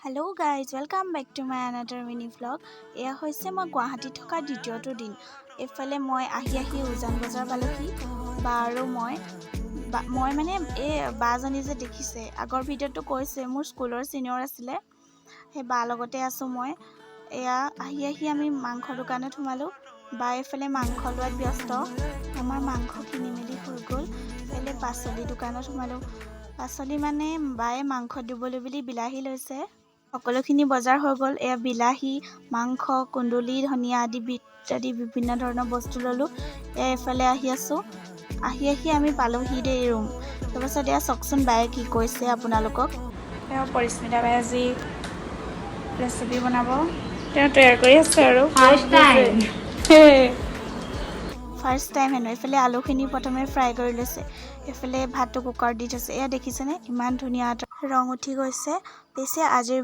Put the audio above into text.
Hello guys, welcome back to my another mini vlog. এয়া হৈছে মই গুৱাহাটীত থকা দ্বিতীয়টো দিন। এফালে মই আহি উজান বজাৰ পালোহি বা আৰু মই মানে এই বাজনী যে দেখিছে আগৰ ভিডিঅ'টো কৈছে মোৰ স্কুলৰ সিনিয়ৰ আছিলে সেই বা লগতে আছো মই। এয়া আহি আমি মাংস দোকানত সোমালো। বা এফালে মাংস লোৱাত ব্যস্ত। আমাৰ মাংস কিনি মেলি হৈ গ'ল। এফালে পাচলি দোকানত সোমালো। পাচলি মানে বায়ে মাংস দিবলৈ বুলি বিলাহী লৈছে। সকলোখিনি বজাৰ হৈ গ'ল। এয়া বিলাহী, মাংস, কুন্দুলি, ধনিয়া আদি বিভিন্ন ধৰণৰ বস্তু ললো। এফালে আহি আছো। আহি আমি পালোহি দেই ৰুম। তাৰপাছত এয়া চাওকচোন বায়ে কি কৈছে আপোনালোকক। তেওঁ পৰিস্মিতা বায়ে আজি ৰেচিপি বনাব। তেওঁ তৈয়াৰ কৰি আছে আৰু ফাৰ্ষ্ট টাইম হেনো। এফালে আলুখিনি প্ৰথমে ফ্ৰাই কৰি লৈছে। এফালে ভাতটো কুকাৰত দি থৈছে। এয়া দেখিছেনে ইমান ধুনীয়া ৰং উঠি গৈছে। পিছে আজিৰ